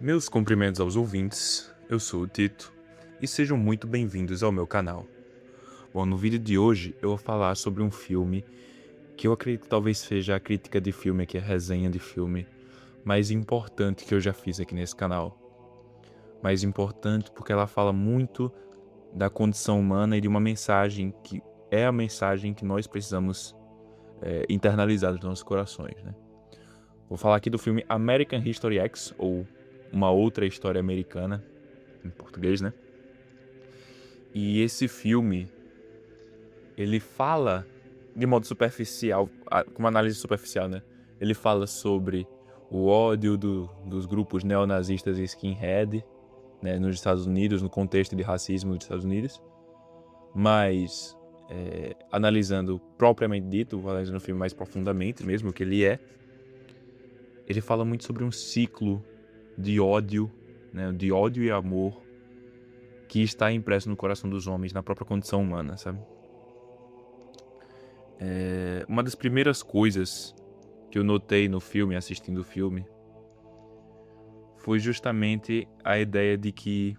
Meus cumprimentos aos ouvintes, eu sou o Tito e sejam muito bem-vindos ao meu canal. Bom, no vídeo de hoje eu vou falar sobre um filme que eu acredito que talvez seja a crítica de filme aqui, a resenha de filme mais importante que eu já fiz aqui nesse canal. Mais importante porque ela fala muito da condição humana e de uma mensagem que é a mensagem que nós precisamos internalizar nos nossos corações, né? Vou falar aqui do filme American History X, ou Uma Outra História Americana, em português, né? E esse filme, ele fala de modo superficial, com uma análise superficial, né? Ele fala sobre o ódio dos grupos neonazistas e skinhead, né, nos Estados Unidos, no contexto de racismo nos Estados Unidos. Mas, analisando propriamente dito, analisando o filme mais profundamente mesmo, o que ele fala muito sobre um ciclo de ódio, né, de ódio e amor que está impresso no coração dos homens, na própria condição humana, sabe? Uma das primeiras coisas que eu notei no filme, assistindo o filme, foi justamente a ideia de que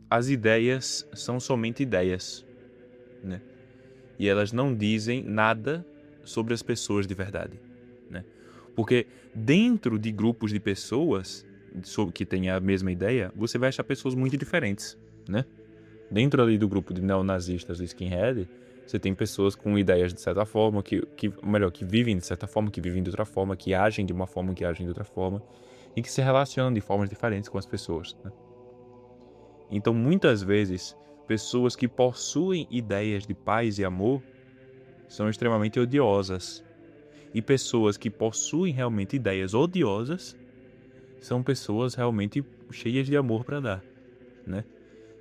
as ideias são somente ideias, né? E elas não dizem nada sobre as pessoas de verdade, né? Porque dentro de grupos de pessoas que têm a mesma ideia, você vai achar pessoas muito diferentes, né? Dentro ali do grupo de neonazistas e skinhead, você tem pessoas com ideias de certa forma, que vivem de certa forma, que vivem de outra forma, que agem de uma forma, que agem de outra forma, e que se relacionam de formas diferentes com as pessoas, né? Então, muitas vezes, pessoas que possuem ideias de paz e amor são extremamente odiosas. E pessoas que possuem realmente ideias odiosas são pessoas realmente cheias de amor para dar, né?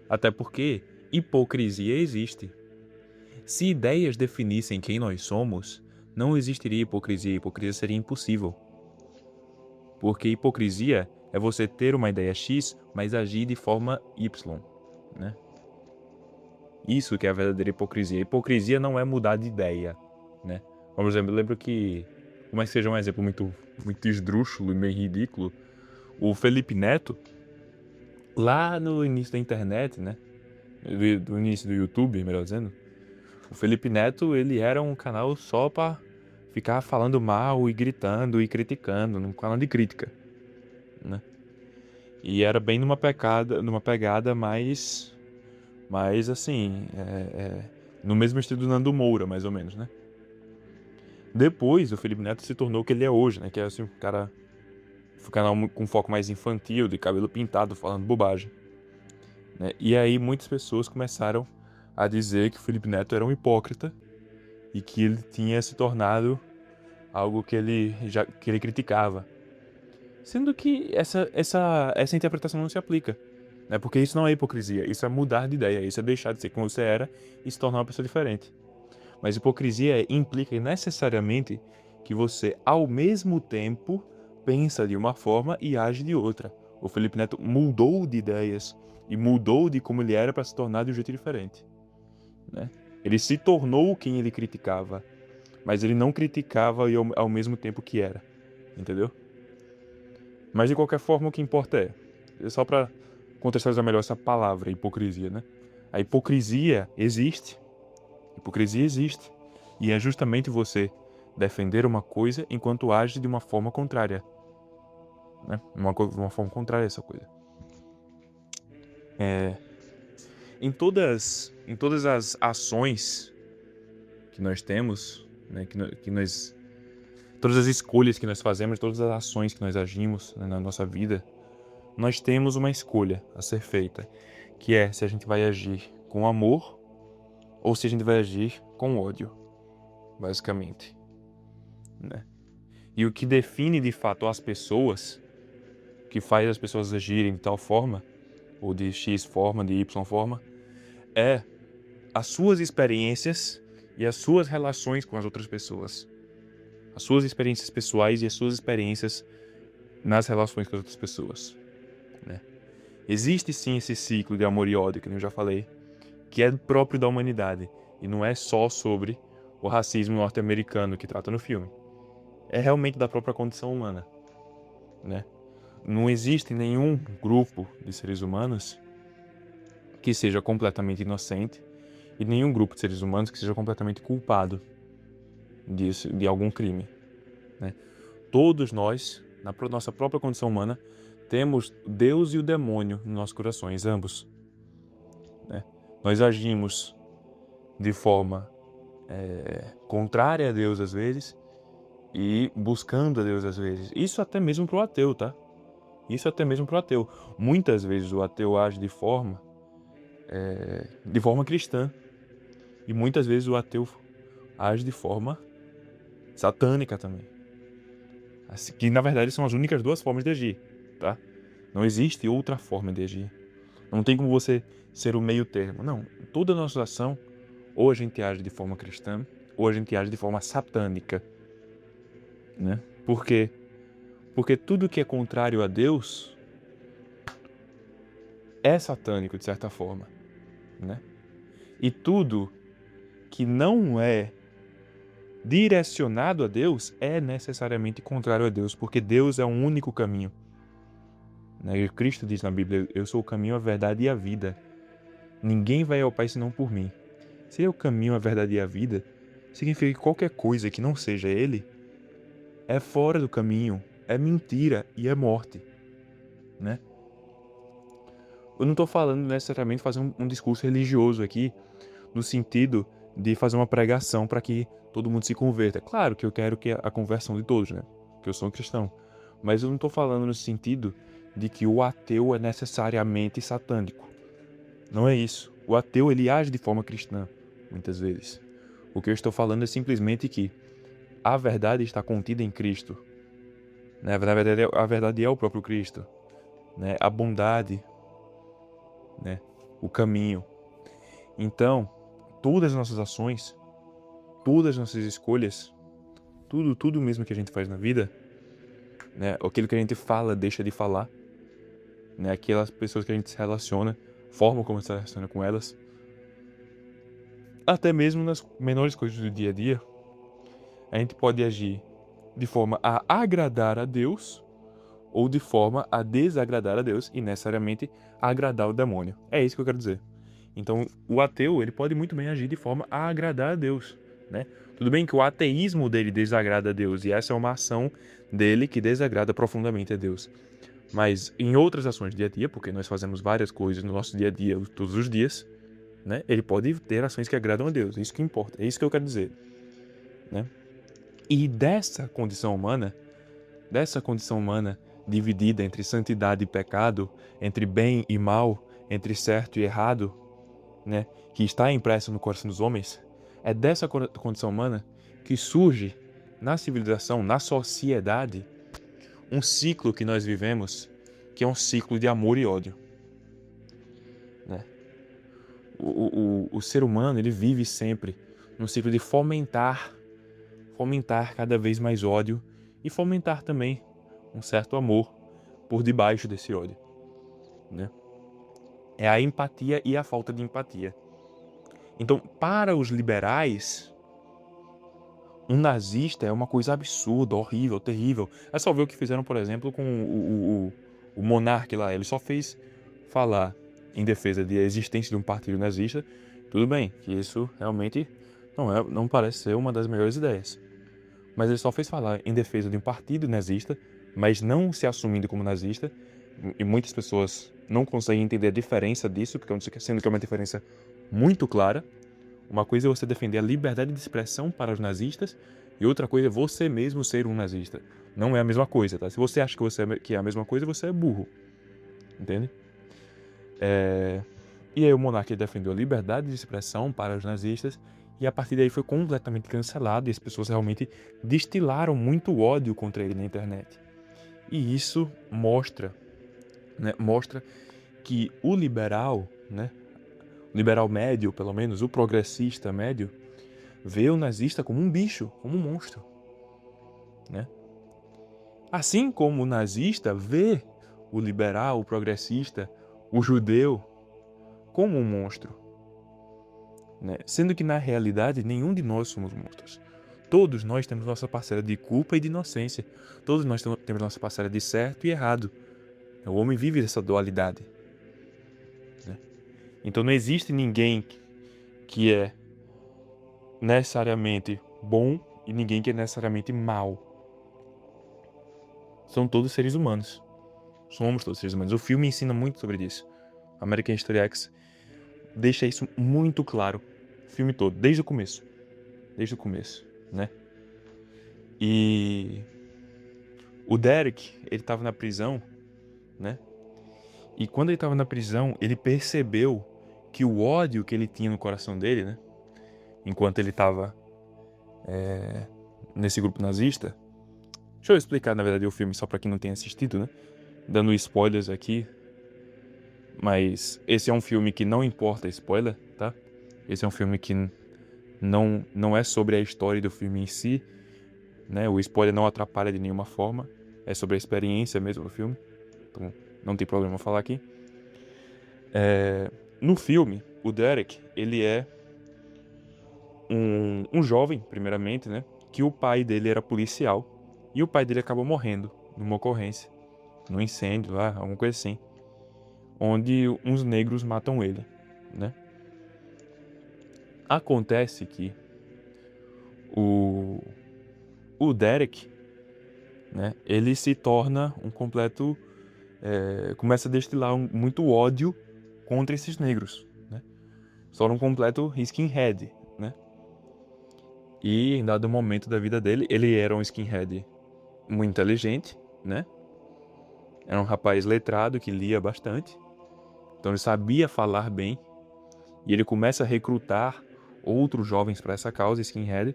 Até porque hipocrisia existe. Se ideias definissem quem nós somos, não existiria hipocrisia. Hipocrisia seria impossível. Porque hipocrisia é você ter uma ideia X, mas agir de forma Y, né? Isso que é a verdadeira hipocrisia. Hipocrisia não é mudar de ideia, né? Por exemplo, eu lembro que, como é que seja um exemplo muito esdrúxulo e meio ridículo, o Felipe Neto, lá no início da internet, né? Do início do YouTube, melhor dizendo, o Felipe Neto, ele era um canal só pra ficar falando mal e gritando e criticando, num canal de crítica, né? E era bem numa pegada mais assim, no mesmo estilo do Nando Moura, mais ou menos, né? Depois, o Felipe Neto se tornou o que ele é hoje, né? Que é assim, um canal com foco mais infantil, de cabelo pintado, falando bobagem, né? E aí muitas pessoas começaram a dizer que o Felipe Neto era um hipócrita e que ele tinha se tornado algo que ele criticava. Sendo que essa interpretação não se aplica, né? Porque isso não é hipocrisia, isso é mudar de ideia, isso é deixar de ser como você era e se tornar uma pessoa diferente. Mas hipocrisia implica necessariamente que você, ao mesmo tempo, pensa de uma forma e age de outra. O Felipe Neto mudou de ideias e mudou de como ele era para se tornar de um jeito diferente, né? Ele se tornou quem ele criticava, mas ele não criticava ao mesmo tempo que era, entendeu? Mas de qualquer forma, o que importa só para contextualizar melhor essa palavra, hipocrisia, né? A hipocrisia existe, e é justamente você defender uma coisa enquanto age de uma forma contrária, né? Uma forma contrária a essa coisa. Em todas as ações que nós temos, né, todas as escolhas que nós fazemos, todas as ações que nós agimos, né, na nossa vida, nós temos uma escolha a ser feita, que é se a gente vai agir com amor ou se a gente vai agir com ódio, basicamente, né? E o que define de fato as pessoas, que faz as pessoas agirem de tal forma, ou de X forma, de Y forma, é as suas experiências e as suas relações com as outras pessoas. As suas experiências pessoais e as suas experiências nas relações com as outras pessoas, né? Existe sim esse ciclo de amor e ódio, que eu já falei, que é próprio da humanidade, e não é só sobre o racismo norte-americano que trata no filme. É realmente da própria condição humana, né? Não existe nenhum grupo de seres humanos que seja completamente inocente e nenhum grupo de seres humanos que seja completamente culpado disso, de algum crime, né? Todos nós, na nossa própria condição humana, temos Deus e o demônio nos nossos corações, ambos, né? Nós agimos de forma contrária a Deus às vezes e buscando a Deus às vezes. Isso até mesmo para o ateu, tá? Isso até mesmo para o ateu. Muitas vezes o ateu age de forma cristã e muitas vezes o ateu age de forma satânica também. Assim, que na verdade são as únicas duas formas de agir, tá? Não existe outra forma de agir. Não tem como você ser o meio termo. Não, toda a nossa ação, ou a gente age de forma cristã, ou a gente age de forma satânica, né? Por quê? Porque tudo que é contrário a Deus é satânico, de certa forma, né? E tudo que não é direcionado a Deus é necessariamente contrário a Deus, porque Deus é o único caminho. Cristo diz na Bíblia: eu sou o caminho, a verdade e a vida. Ninguém vai ao Pai senão por mim. Se é o caminho, a verdade e a vida, significa que qualquer coisa que não seja Ele é fora do caminho, é mentira e é morte, né? Eu não estou falando necessariamente de fazer um discurso religioso aqui, no sentido de fazer uma pregação para que todo mundo se converta. Claro que eu quero que a conversão de todos, né? Porque eu sou um cristão. Mas eu não estou falando no sentido de que o ateu é necessariamente satânico. Não é isso. O ateu, ele age de forma cristã, muitas vezes. O que eu estou falando é simplesmente que a verdade está contida em Cristo. Na verdade, a verdade é o próprio Cristo, né? A bondade, né? O caminho. Então, todas as nossas ações, todas as nossas escolhas, tudo mesmo que a gente faz na vida, né? Aquilo que a gente fala, deixa de falar, né? Aquelas pessoas que a gente se relaciona, forma como se relaciona com elas, até mesmo nas menores coisas do dia a dia, a gente pode agir de forma a agradar a Deus ou de forma a desagradar a Deus e necessariamente agradar o demônio. É isso que eu quero dizer. Então, o ateu, ele pode muito bem agir de forma a agradar a Deus, né? Tudo bem que o ateísmo dele desagrada a Deus e essa é uma ação dele que desagrada profundamente a Deus. Mas em outras ações do dia a dia, porque nós fazemos várias coisas no nosso dia a dia, todos os dias, né? Ele pode ter ações que agradam a Deus. É isso que importa. É isso que eu quero dizer, né? E dessa condição humana dividida entre santidade e pecado, entre bem e mal, entre certo e errado, né, que está impressa no coração dos homens, é dessa condição humana que surge na civilização, na sociedade, um ciclo que nós vivemos, que é um ciclo de amor e ódio, né? O ser humano, ele vive sempre num ciclo de fomentar cada vez mais ódio e fomentar também um certo amor por debaixo desse ódio, né? É a empatia e a falta de empatia. Então, para os liberais, um nazista é uma coisa absurda, horrível, terrível. É só ver o que fizeram, por exemplo, com o monarca lá. Ele só fez falar em defesa da existência de um partido nazista. Tudo bem, que isso realmente não parece ser uma das melhores ideias. Mas ele só fez falar em defesa de um partido nazista, mas não se assumindo como nazista. E muitas pessoas não conseguem entender a diferença disso, sendo que é uma diferença muito clara. Uma coisa é você defender a liberdade de expressão para os nazistas e outra coisa é você mesmo ser um nazista. Não é a mesma coisa, tá? Se você acha que é a mesma coisa, você é burro. Entende? E aí o monarca defendeu a liberdade de expressão para os nazistas e a partir daí foi completamente cancelado e as pessoas realmente destilaram muito ódio contra ele na internet. E isso mostra que o liberal, né, o liberal médio, pelo menos, o progressista médio, vê o nazista como um bicho, como um monstro, né? Assim como o nazista vê o liberal, o progressista, o judeu como um monstro, né? Sendo que na realidade nenhum de nós somos monstros. Todos nós temos nossa parcela de culpa e de inocência. Todos nós temos nossa parcela de certo e errado. O homem vive essa dualidade, né? Então não existe ninguém que é necessariamente bom e ninguém que é necessariamente mal. São todos seres humanos. Somos todos seres humanos. O filme ensina muito sobre isso. American History X deixa isso muito claro. O filme todo, desde o começo. Desde o começo, né? E o Derek, ele tava na prisão, né? E quando ele tava na prisão, ele percebeu que o ódio que ele tinha no coração dele, né? Enquanto ele tava nesse grupo nazista. Deixa eu explicar, na verdade, o filme só pra quem não tenha assistido, né? Dando spoilers aqui. Mas esse é um filme que não importa spoiler, tá? Esse é um filme que não é sobre a história do filme em si, né? O spoiler não atrapalha de nenhuma forma. É sobre a experiência mesmo do filme. Então não tem problema falar aqui. No filme, o Derek, ele é um jovem, primeiramente, né? Que o pai dele era policial. E o pai dele acabou morrendo numa ocorrência. Num incêndio lá, alguma coisa assim. Onde uns negros matam ele, né? Acontece que o Derek, né? Ele se torna um completo... começa a destilar muito ódio contra esses negros, né? Só um completo skinhead, né? E em dado momento da vida dele, ele era um skinhead muito inteligente, né? Era um rapaz letrado que lia bastante. Então ele sabia falar bem. E ele começa a recrutar outros jovens para essa causa, skinhead,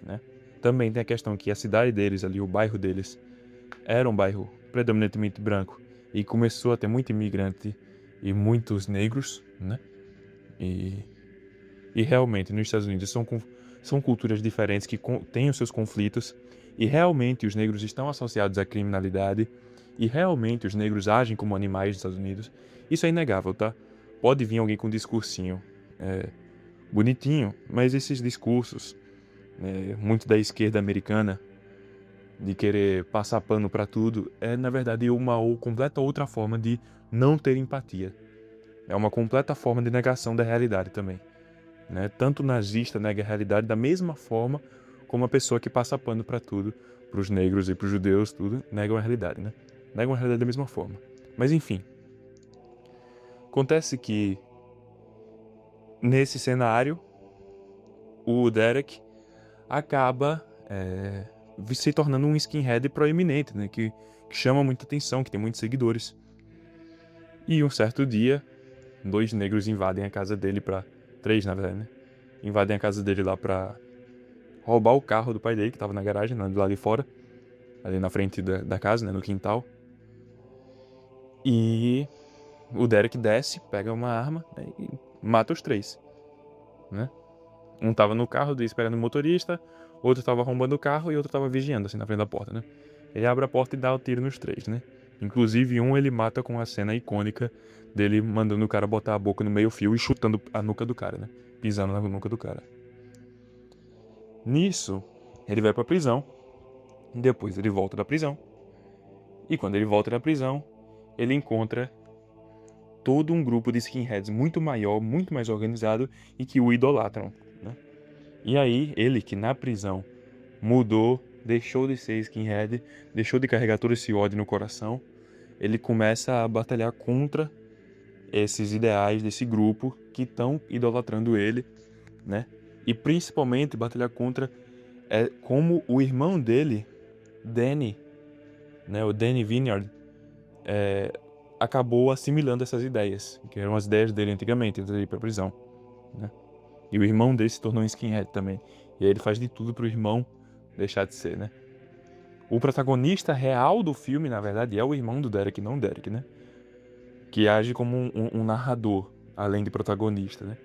né? Também tem a questão que a cidade deles ali, o bairro deles, era um bairro predominantemente branco. E começou a ter muito imigrante e muitos negros, né? E realmente, nos Estados Unidos, são culturas diferentes que têm os seus conflitos. E realmente os negros estão associados à criminalidade. E realmente os negros agem como animais nos Estados Unidos. Isso é inegável, tá? Pode vir alguém com um discursinho bonitinho, mas esses discursos, muito da esquerda americana, de querer passar pano pra tudo, é na verdade uma ou completa outra forma de não ter empatia. É uma completa forma de negação da realidade também. Né? Tanto o nazista nega a realidade da mesma forma como a pessoa que passa pano pra tudo, pros negros e pros judeus, tudo, negam a realidade, né? Negam a realidade da mesma forma. Mas enfim. Acontece que nesse cenário, o Derek acaba se tornando um skinhead proeminente, né? Que chama muita atenção, que tem muitos seguidores. E um certo dia, 2 negros invadem a casa dele pra... 3, na verdade, né? Invadem a casa dele lá pra roubar o carro do pai dele, que tava na garagem, do lado de fora. Ali na frente da casa, né? No quintal. E o Derek desce, pega uma arma, né, e mata os 3, né? Um tava no carro, esperando o motorista, outro tava arrombando o carro e outro tava vigiando, assim, na frente da porta, né? Ele abre a porta e dá o tiro nos 3, né? Inclusive, um ele mata com a cena icônica dele mandando o cara botar a boca no meio-fio e chutando a nuca do cara, né? Pisando na nuca do cara. Nisso, ele vai pra prisão. Depois ele volta da prisão. E quando ele volta da prisão, ele encontra todo um grupo de skinheads muito maior, muito mais organizado e que o idolatram, né? E aí, ele que na prisão mudou, deixou de ser skinhead, deixou de carregar todo esse ódio no coração, ele começa a batalhar contra esses ideais desse grupo que estão idolatrando ele, né? E principalmente batalhar contra como o irmão dele, Danny, né? O Danny Vineyard, acabou assimilando essas ideias, que eram as ideias dele antigamente, antes de ir pra prisão, né? E o irmão dele se tornou um skinhead também. E aí ele faz de tudo pro irmão deixar de ser, né? O protagonista real do filme, na verdade, é o irmão do Derek, não o Derek, né? Que age como um narrador, além de protagonista, né?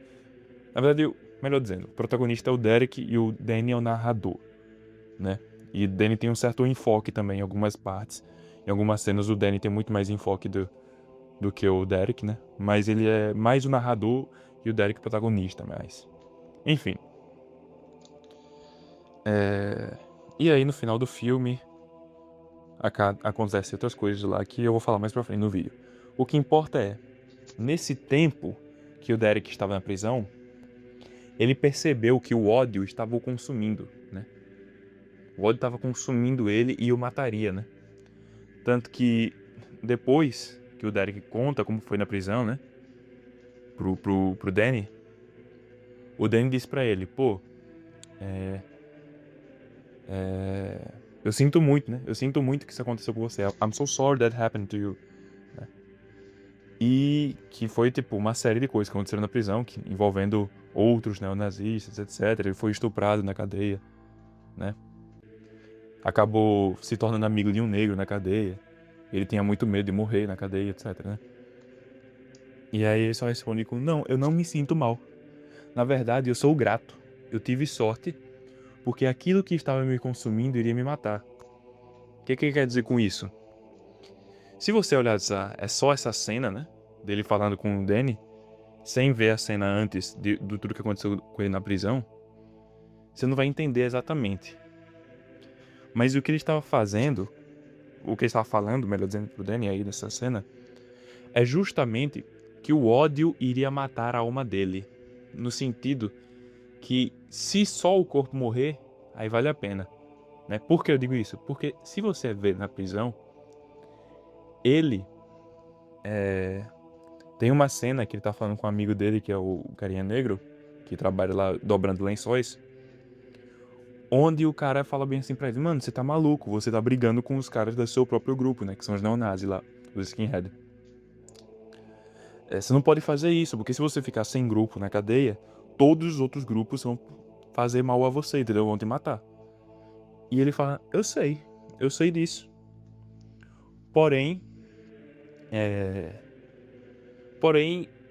Na verdade, melhor dizendo, o protagonista é o Derek e o Danny é o narrador, né? E o Danny tem um certo enfoque também em algumas partes. Em algumas cenas o Danny tem muito mais enfoque do que o Derek, né? Mas ele é mais o narrador e o Derek o protagonista, mais. Enfim. E aí no final do filme, acontecem outras coisas lá que eu vou falar mais pra frente no vídeo. O que importa é, nesse tempo que o Derek estava na prisão, ele percebeu que o ódio estava o consumindo, né? O ódio estava consumindo ele e o mataria, né? Tanto que depois que o Derek conta como foi na prisão, né? Pro Danny, o Danny disse pra ele, pô, eu sinto muito, né? Eu sinto muito que isso aconteceu com você. I'm so sorry that happened to you. Né? E que foi, tipo, uma série de coisas que aconteceram na prisão, envolvendo outros neonazistas, etc. Ele foi estuprado na cadeia, né? Acabou se tornando amigo de um negro na cadeia. Ele tinha muito medo de morrer na cadeia, etc, né? E aí ele só responde com, não, eu não me sinto mal. Na verdade, eu sou grato. Eu tive sorte, porque aquilo que estava me consumindo iria me matar. O que ele quer dizer com isso? Se você olhar é só essa cena, né? Dele falando com o Danny, sem ver a cena antes do tudo que aconteceu com ele na prisão, você não vai entender exatamente. Mas o que ele estava fazendo, o que ele estava falando, melhor dizendo, pro Danny aí nessa cena, é justamente que o ódio iria matar a alma dele. No sentido que se só o corpo morrer, aí vale a pena. Né? Por que eu digo isso? Porque se você vê na prisão, ele tem uma cena que ele tá falando com um amigo dele, que é o carinha negro, que trabalha lá dobrando lençóis, onde o cara fala bem assim pra ele, mano, você tá maluco, você tá brigando com os caras do seu próprio grupo, né, que são os neonazis lá, os skinhead. Você não pode fazer isso, porque se você ficar sem grupo na cadeia, todos os outros grupos vão fazer mal a você, entendeu? Vão te matar. E ele fala, eu sei disso. Porém,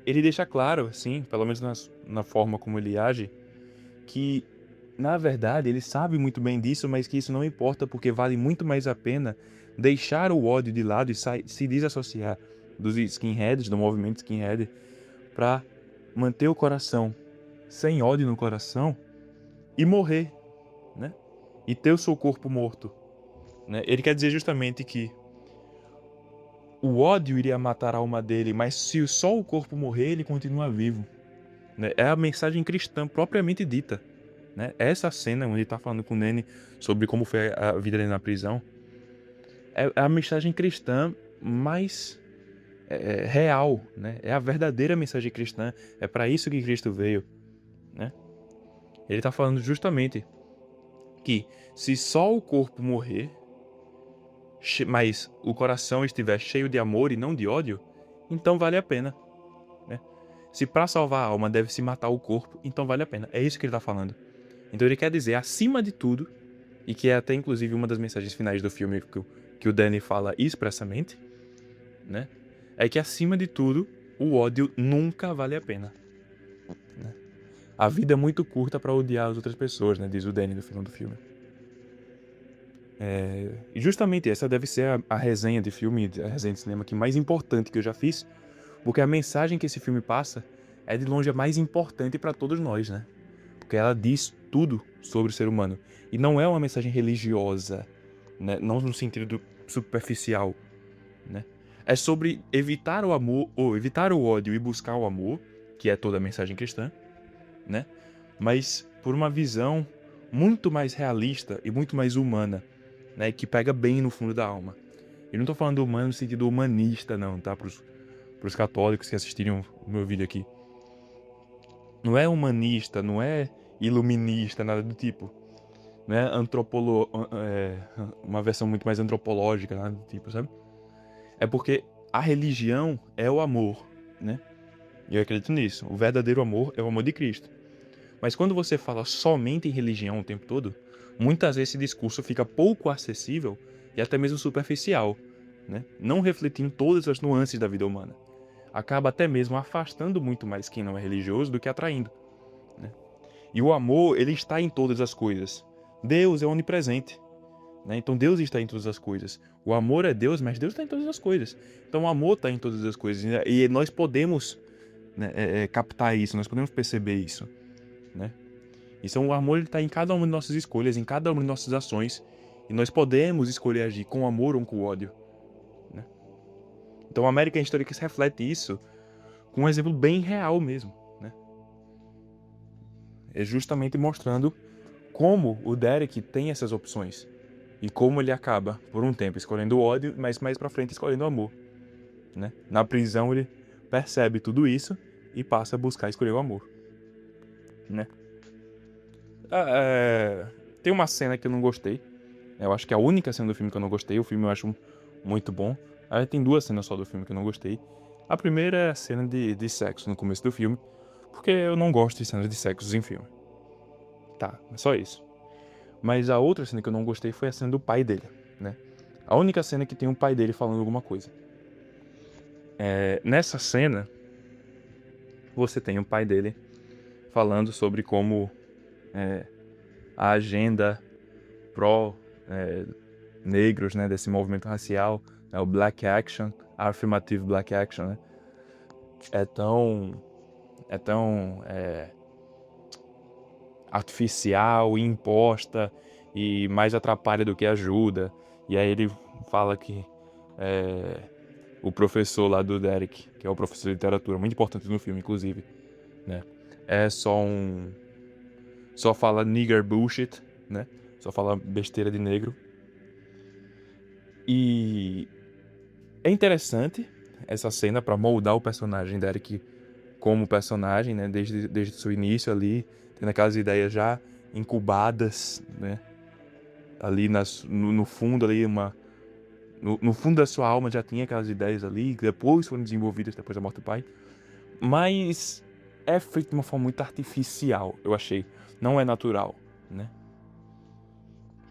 ele deixa claro, assim, pelo menos na forma como ele age, que, na verdade, ele sabe muito bem disso, mas que isso não importa, porque vale muito mais a pena deixar o ódio de lado e se desassociar dos skinheads, do movimento skinhead, pra manter o coração sem ódio no coração e morrer, né? E ter o seu corpo morto, né? Ele quer dizer justamente que o ódio iria matar a alma dele, mas se só o corpo morrer, ele continua vivo. Né? É a mensagem cristã propriamente dita. Né? Essa cena onde ele tá falando com o Nene sobre como foi a vida dele na prisão é a mensagem cristã mais real. Né? É a verdadeira mensagem cristã. É para isso que Cristo veio. Né? Ele tá falando justamente que se só o corpo morrer, mas o coração estiver cheio de amor e não de ódio, então vale a pena. Né? Se para salvar a alma deve se matar o corpo, então vale a pena. É isso que ele tá falando. Então ele quer dizer, acima de tudo, e que é até inclusive uma das mensagens finais do filme que o Danny fala expressamente, né? É que acima de tudo, o ódio nunca vale a pena. Né? A vida é muito curta para odiar as outras pessoas, né? Diz o Danny no final do filme. E justamente essa deve ser a resenha de filme, a resenha de cinema que mais importante que eu já fiz, porque a mensagem que esse filme passa é de longe a mais importante para todos nós, né? Porque ela diz tudo sobre o ser humano. E não é uma mensagem religiosa, né? Não no sentido superficial, né? É sobre evitar o amor, ou evitar o ódio e buscar o amor, que é toda a mensagem cristã, né? Mas por uma visão muito mais realista e muito mais humana, né? Que pega bem no fundo da alma. Eu não tô falando humano no sentido humanista, não, tá? Pros católicos que assistirem o meu vídeo aqui. Não é humanista, não é iluminista, nada do tipo. Não é uma versão muito mais antropológica, nada do tipo, sabe? É porque a religião é o amor, né? E eu acredito nisso. O verdadeiro amor é o amor de Cristo. Mas quando você fala somente em religião o tempo todo, muitas vezes esse discurso fica pouco acessível e até mesmo superficial, né? Não refletindo todas as nuances da vida humana. Acaba até mesmo afastando muito mais quem não é religioso do que atraindo. Né? E o amor, ele está em todas as coisas. Deus é onipresente. Né? Então Deus está em todas as coisas. O amor é Deus, mas Deus está em todas as coisas. Então o amor está em todas as coisas. E nós podemos, né, captar isso, nós podemos perceber isso. Né? Então o amor está em cada uma de nossas escolhas, em cada uma de nossas ações. E nós podemos escolher agir com amor ou com ódio, né? Então, American History X reflete isso com um exemplo bem real mesmo, né? É justamente mostrando como o Derek tem essas opções e como ele acaba, por um tempo, escolhendo o ódio, mas mais pra frente escolhendo o amor, né? Na prisão ele percebe tudo isso e passa a buscar escolher o amor, né? Tem uma cena que eu não gostei. Eu acho que é a única cena do filme que eu não gostei. O filme eu acho muito bom. Aí tem 2 cenas só do filme que eu não gostei. A primeira é a cena de sexo no começo do filme, porque eu não gosto de cenas de sexo em filme. Tá, é só isso. Mas a outra cena que eu não gostei foi a cena do pai dele, né? A única cena que tem o pai dele falando alguma coisa. Nessa cena, você tem o pai dele falando sobre como a agenda pró-negros, né, desse movimento racial, o Black Action, a Affirmative Black Action, né, é tão artificial e imposta e mais atrapalha do que ajuda. E aí ele fala que o professor lá do Derek, que é o professor de literatura, muito importante no filme, inclusive, né, é só fala nigger bullshit, né, só fala besteira de negro. E é interessante essa cena para moldar o personagem Derek como personagem, né, desde o seu início ali, tendo aquelas ideias já incubadas, né, ali no fundo ali, no fundo da sua alma já tinha aquelas ideias ali, que depois foram desenvolvidas depois da morte do pai, mas é feito de uma forma muito artificial, eu achei, não é natural, né,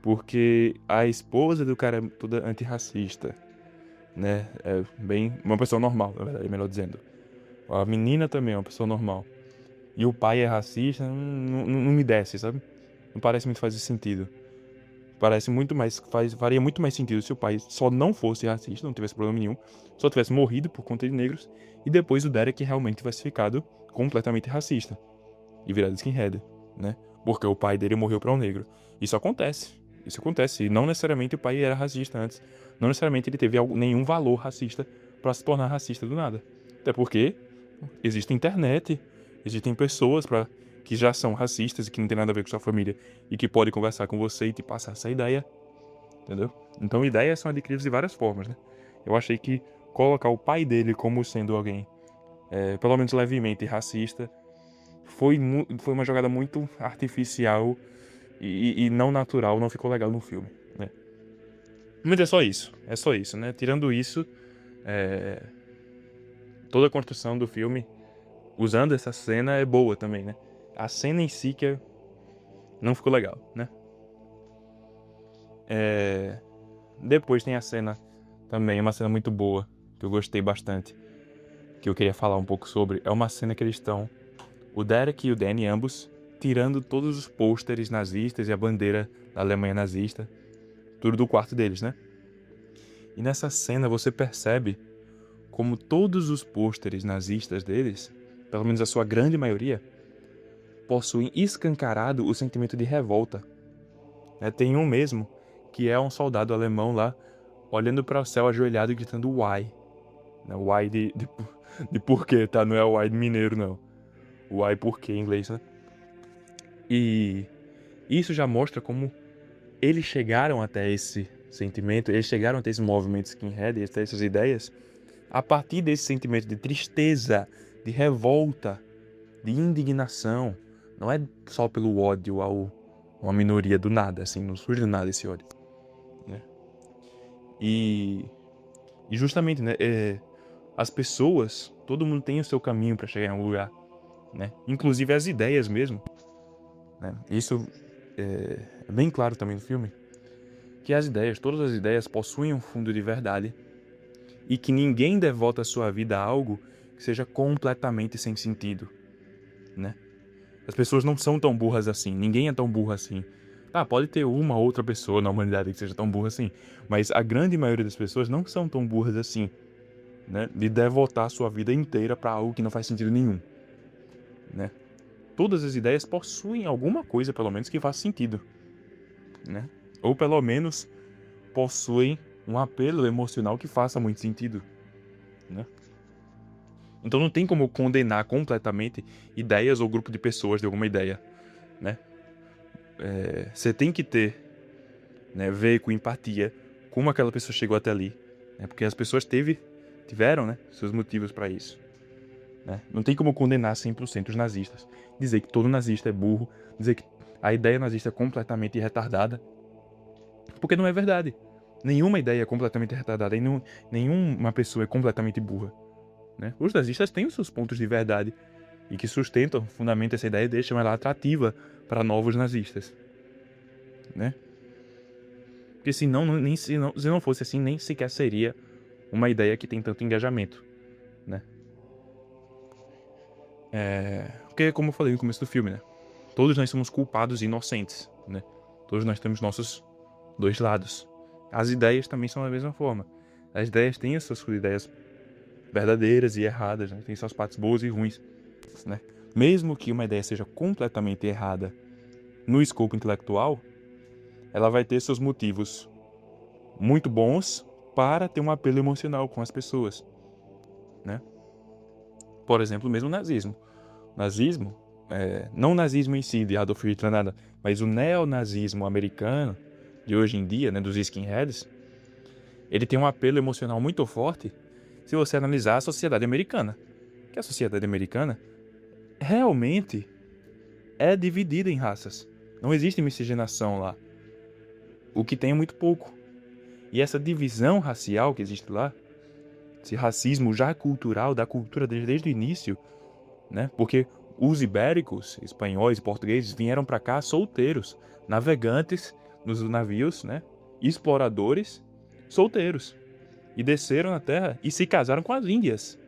porque a esposa do cara é toda antirracista, né, é bem uma pessoa normal, na verdade, melhor dizendo. A menina também é uma pessoa normal. E o pai é racista, não me desce, sabe? Não parece muito fazer sentido. Parece muito mais, faria muito mais sentido se o pai só não fosse racista, não tivesse problema nenhum, só tivesse morrido por conta de negros, e depois o Derek realmente tivesse ficado completamente racista e virado skinhead, né? Porque o pai dele morreu pra um negro. Isso acontece. Isso acontece. E não necessariamente o pai era racista antes. Não necessariamente ele teve nenhum valor racista pra se tornar racista do nada. Até porque existe internet, existem pessoas que já são racistas e que não tem nada a ver com sua família e que podem conversar com você e te passar essa ideia, entendeu? Então ideias são adquiridas de várias formas, né? Eu achei que colocar o pai dele como sendo alguém, pelo menos levemente racista, foi uma jogada muito artificial e não natural, não ficou legal no filme, né? Mas é só isso, né? Tirando isso, toda a construção do filme usando essa cena é boa também, né? A cena em si que não ficou legal, né? Depois tem a cena também, uma cena muito boa, que eu gostei bastante, que eu queria falar um pouco sobre. É uma cena que eles estão, o Derek e o Danny ambos, tirando todos os pôsteres nazistas e a bandeira da Alemanha nazista, tudo do quarto deles, né? E nessa cena você percebe como todos os pôsteres nazistas deles, pelo menos a sua grande maioria, possuem escancarado o sentimento de revolta. Tem um mesmo, que é um soldado alemão lá, olhando para o céu ajoelhado e gritando why. Why de porquê, tá? Não é o why de mineiro, não. O why porquê em inglês, né? E isso já mostra como eles chegaram até esse sentimento, eles chegaram até esse movimento skinhead, até essas ideias, a partir desse sentimento de tristeza, de revolta, de indignação. Não é só pelo ódio a uma minoria do nada, assim, não surge do nada esse ódio, né? E justamente, né, as pessoas, todo mundo tem o seu caminho para chegar em algum lugar, né? Inclusive as ideias mesmo, né? Isso é bem claro também no filme, que todas as ideias possuem um fundo de verdade e que ninguém devota a sua vida a algo que seja completamente sem sentido, né? As pessoas não são tão burras assim, ninguém é tão burro assim. Pode ter uma outra pessoa na humanidade que seja tão burra assim, mas a grande maioria das pessoas não são tão burras assim, né? De devotar a sua vida inteira para algo que não faz sentido nenhum, né? Todas as ideias possuem alguma coisa, pelo menos, que faça sentido, né? Ou pelo menos possuem um apelo emocional que faça muito sentido, né? Então não tem como condenar completamente ideias ou grupo de pessoas de alguma ideia, né? Você tem que ter, né, ver com empatia como aquela pessoa chegou até ali, né? Porque as pessoas tiveram, né, seus motivos para isso, né? Não tem como condenar 100% os nazistas, dizer que todo nazista é burro, dizer que a ideia nazista é completamente retardada, porque não é verdade. Nenhuma ideia é completamente retardada e nenhuma pessoa é completamente burra, né? Os nazistas têm os seus pontos de verdade e que sustentam, fundamentam essa ideia e deixam ela atrativa para novos nazistas, né? Porque senão, se não fosse assim, nem sequer seria uma ideia que tem tanto engajamento, né? Porque, como eu falei no começo do filme, né? Todos nós somos culpados e inocentes, né? Todos nós temos nossos dois lados. As ideias também são da mesma forma. As ideias têm as suas ideias verdadeiras e erradas, né? Tem suas partes boas e ruins, né? Mesmo que uma ideia seja completamente errada no escopo intelectual, ela vai ter seus motivos muito bons para ter um apelo emocional com as pessoas, né? Por exemplo, mesmo o nazismo. Nazismo, não o nazismo em si, de Adolf Hitler, nada, mas o neonazismo americano, de hoje em dia, né, dos skinheads, ele tem um apelo emocional muito forte se você analisar a sociedade americana. Que a sociedade americana realmente é dividida em raças. Não existe miscigenação lá. O que tem é muito pouco. E essa divisão racial que existe lá, esse racismo já cultural, da cultura desde o início, né? Porque os ibéricos, espanhóis e portugueses, vieram para cá solteiros, navegantes nos navios, né? Exploradores, solteiros. E desceram na terra e se casaram com as índias,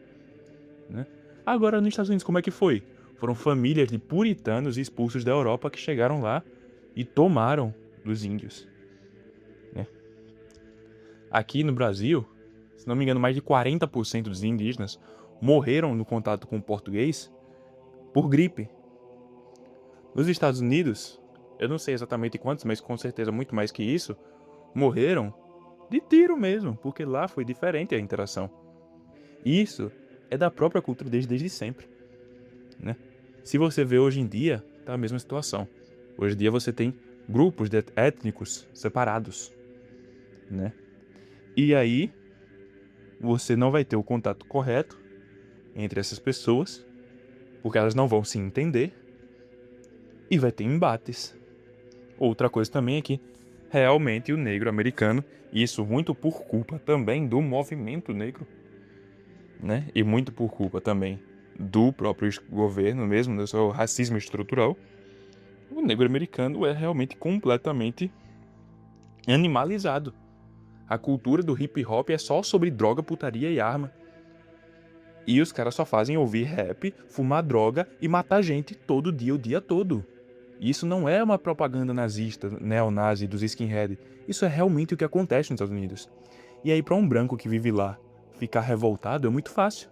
né? Agora, nos Estados Unidos, como é que foi? Foram famílias de puritanos expulsos da Europa que chegaram lá e tomaram dos índios, né? Aqui no Brasil, se não me engano, mais de 40% dos indígenas morreram no contato com o português por gripe. Nos Estados Unidos, eu não sei exatamente quantos, mas com certeza muito mais que isso, morreram de tiro mesmo, porque lá foi diferente a interação. Isso é da própria cultura desde sempre, né? Se você vê hoje em dia, tá a mesma situação. Hoje em dia você tem grupos étnicos separados, né? E aí você não vai ter o contato correto entre essas pessoas, porque elas não vão se entender, e vai ter embates. Outra coisa também é que realmente o negro americano, e isso muito por culpa também do movimento negro, né? E muito por culpa também do próprio governo mesmo, do seu racismo estrutural, o negro americano é realmente completamente animalizado. A cultura do hip hop é só sobre droga, putaria e arma. E os caras só fazem ouvir rap, fumar droga e matar gente todo dia, o dia todo. Isso não é uma propaganda nazista, neonazi dos skinhead. Isso é realmente o que acontece nos Estados Unidos. E aí, para um branco que vive lá ficar revoltado é muito fácil.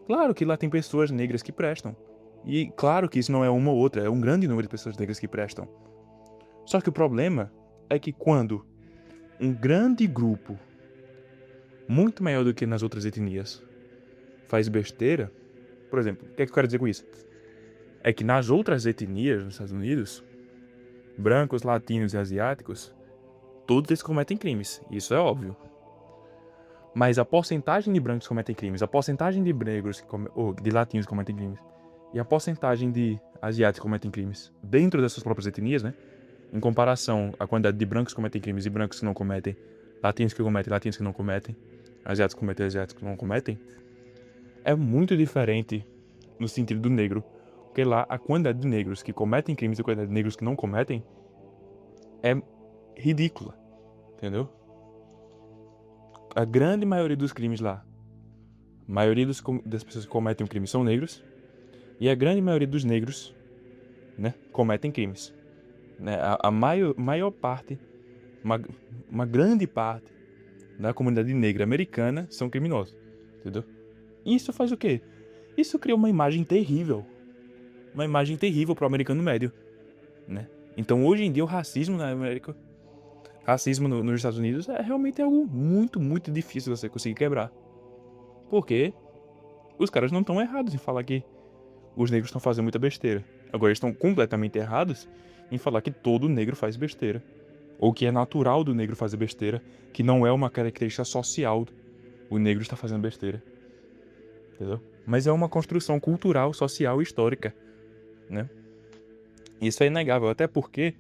Claro que lá tem pessoas negras que prestam. E claro que isso não é uma ou outra, é um grande número de pessoas negras que prestam. Só que o problema é que quando um grande grupo, muito maior do que nas outras etnias, faz besteira, por exemplo, o que é que eu quero dizer com isso? É que nas outras etnias nos Estados Unidos, brancos, latinos e asiáticos, todos eles cometem crimes, isso é óbvio. Mas a porcentagem de brancos que cometem crimes, a porcentagem de negros, ou de latinos que cometem crimes, e a porcentagem de asiáticos que cometem crimes dentro dessas próprias etnias, né? Em comparação à quantidade de brancos que cometem crimes e brancos que não cometem, latinos que cometem, latinos que não cometem, asiáticos que cometem, asiáticos que não cometem, é muito diferente no sentido do negro. Porque lá a quantidade de negros que cometem crimes e a quantidade de negros que não cometem é ridícula, entendeu? A grande maioria dos crimes lá, a maioria das pessoas que cometem um crime são negros, e a grande maioria dos negros, né, cometem crimes. Né? A maior parte, uma grande parte da comunidade negra americana são criminosos, entendeu? E isso faz o quê? Isso cria uma imagem terrível. Uma imagem terrível para o americano médio, né? Então, hoje em dia, o racismo na América Racismo nos Estados Unidos é realmente algo muito, muito difícil você conseguir quebrar. Porque os caras não estão errados em falar que os negros estão fazendo muita besteira. Agora, eles estão completamente errados em falar que todo negro faz besteira. Ou que é natural do negro fazer besteira, que não é uma característica social o negro está fazendo besteira. Entendeu? Mas é uma construção cultural, social e histórica, né? Isso é inegável, até porque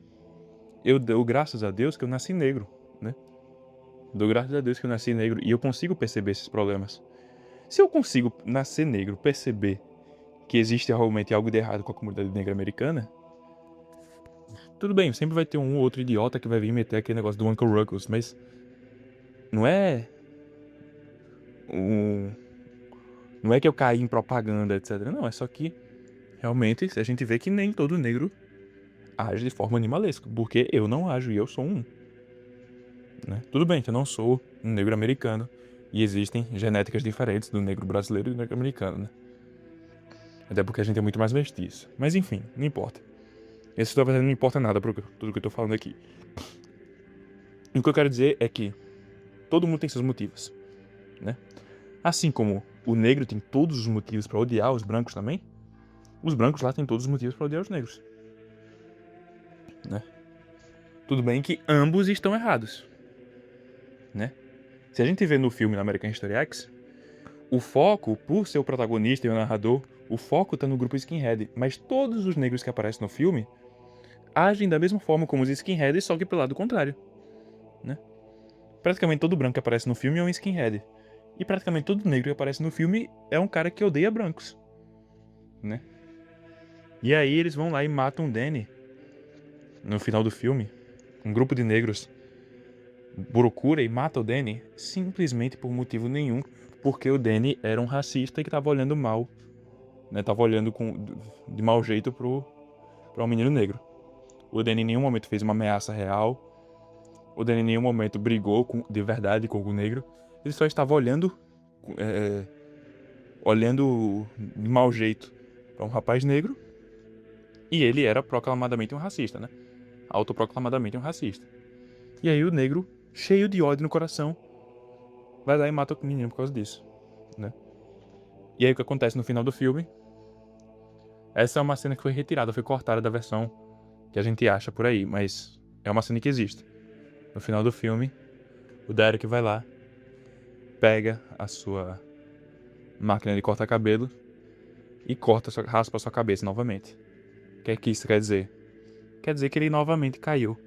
eu dou graças a Deus que eu nasci negro, né? Dou graças a Deus que eu nasci negro e eu consigo perceber esses problemas. Se eu consigo nascer negro, perceber que existe realmente algo de errado com a comunidade negra americana, tudo bem, sempre vai ter um ou outro idiota que vai vir meter aquele negócio do Uncle Ruckus, mas não é um... não é que eu caí em propaganda, etc. Não, é só que realmente a gente vê que nem todo negro age de forma animalesca, porque eu não ajo e eu sou um. Né? Tudo bem que eu não sou um negro americano e existem genéticas diferentes do negro brasileiro e do negro americano, né? Até porque a gente é muito mais mestiço. Mas enfim, não importa. Esse talvez não importa nada para tudo que eu tô falando aqui. E o que eu quero dizer é que todo mundo tem seus motivos, né? Assim como o negro tem todos os motivos para odiar os brancos também, os brancos lá têm todos os motivos para odiar os negros, né? Tudo bem que ambos estão errados, né? Se a gente vê no filme American History X, o foco, por ser o protagonista e o narrador, o foco tá no grupo skinhead, mas todos os negros que aparecem no filme agem da mesma forma como os skinheads, só que pelo lado contrário, né? Praticamente todo branco que aparece no filme é um skinhead. E praticamente todo negro que aparece no filme é um cara que odeia brancos, né? E aí eles vão lá e matam o Danny no final do filme. Um grupo de negros procura e mata o Danny simplesmente por motivo nenhum, porque o Danny era um racista e que tava olhando mal, né? Tava olhando de mau jeito pra um menino negro. O Danny em nenhum momento fez uma ameaça real. O Danny em nenhum momento brigou de verdade com o negro. Ele só estava olhando de mau jeito para um rapaz negro. E ele era proclamadamente um racista, né? Autoproclamadamente um racista. E aí o negro, cheio de ódio no coração, vai lá e mata o menino por causa disso, né? E aí o que acontece no final do filme? Essa é uma cena que foi retirada, foi cortada da versão que a gente acha por aí, mas é uma cena que existe. No final do filme, o Derek vai lá, pega a sua máquina de cortar cabelo e raspa a sua cabeça novamente. O que é que isso quer dizer? Quer dizer que ele novamente caiu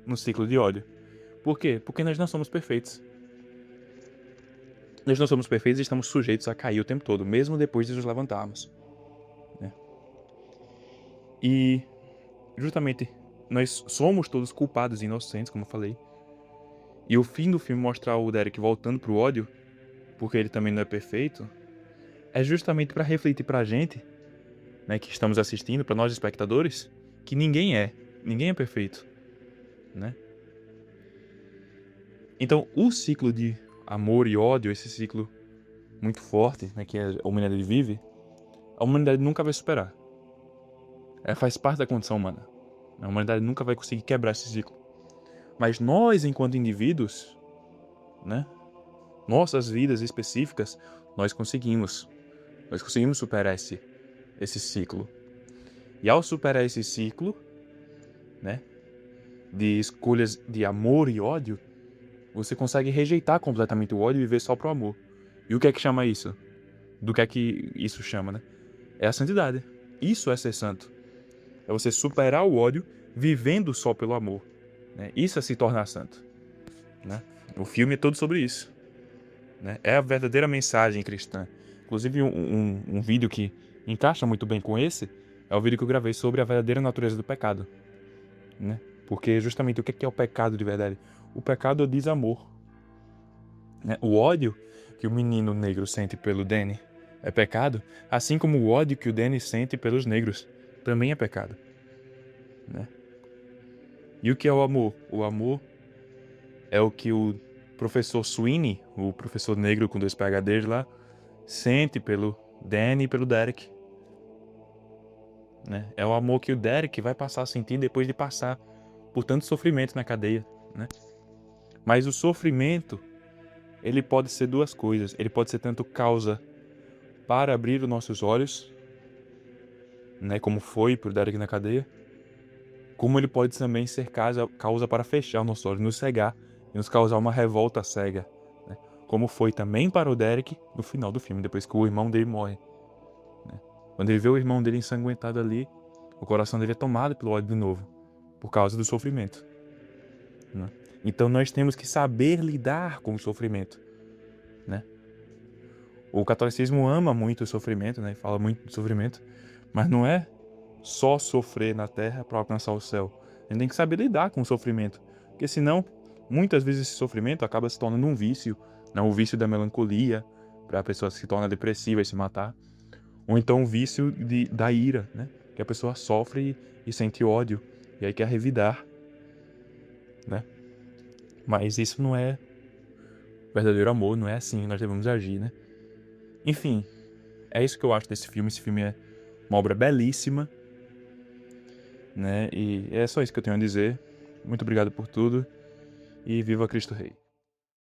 no ciclo de ódio. Por quê? Porque nós não somos perfeitos. Nós não somos perfeitos e estamos sujeitos a cair o tempo todo, mesmo depois de nos levantarmos, né? E justamente nós somos todos culpados e inocentes, como eu falei. E o fim do filme mostrar o Derek voltando pro ódio, porque ele também não é perfeito, é justamente para refletir pra gente, né, que estamos assistindo, para nós espectadores, que ninguém é perfeito, né? Então, o ciclo de amor e ódio, esse ciclo muito forte, né, que a humanidade vive, a humanidade nunca vai superar. Faz parte da condição humana. A humanidade nunca vai conseguir quebrar esse ciclo. Mas nós, enquanto indivíduos, né, nossas vidas específicas, nós conseguimos. Nós conseguimos superar esse ciclo. E ao superar esse ciclo, né, de escolhas de amor e ódio, você consegue rejeitar completamente o ódio e viver só pro amor. E o que é que chama isso? Do que é que isso chama, né? É a santidade. Isso é ser santo. É você superar o ódio vivendo só pelo amor, né? Isso é se tornar santo, né? O filme é todo sobre isso, né? É a verdadeira mensagem cristã. Inclusive um vídeo que encaixa muito bem com esse é o vídeo que eu gravei sobre a verdadeira natureza do pecado, né? Porque justamente o que é o pecado de verdade? O pecado é o desamor, né? O ódio que o menino negro sente pelo Danny é pecado, assim como o ódio que o Danny sente pelos negros também é pecado, né? E o que é o amor? O amor é o que o professor Sweeney, o professor negro com 2 PhDs lá, sente pelo Danny e pelo Derek, né? É o amor que o Derek vai passar a sentir depois de passar por tanto sofrimento na cadeia, né? Mas o sofrimento, ele pode ser duas coisas. Ele pode ser tanto causa para abrir os nossos olhos, né, como foi para o Derek na cadeia, como ele pode também ser causa para fechar os nossos olhos, nos cegar e nos causar uma revolta cega, né? Como foi também para o Derek no final do filme, depois que o irmão dele morre, né? Quando ele vê o irmão dele ensanguentado ali, o coração dele é tomado pelo ódio de novo, por causa do sofrimento, né? Então nós temos que saber lidar com o sofrimento, né? O catolicismo ama muito o sofrimento, né? Fala muito do sofrimento, mas não é só sofrer na terra para alcançar o céu. A gente tem que saber lidar com o sofrimento, porque senão, muitas vezes esse sofrimento acaba se tornando um vício, né? O vício da melancolia, para a pessoa se torna depressiva e se matar, ou então o vício da ira, né? Que a pessoa sofre e sente ódio, e aí quer revidar, né? Mas isso não é verdadeiro amor, não é assim que nós devemos agir, né? Enfim, é isso que eu acho desse filme. Esse filme é uma obra belíssima, né? E é só isso que eu tenho a dizer. Muito obrigado por tudo e viva Cristo Rei.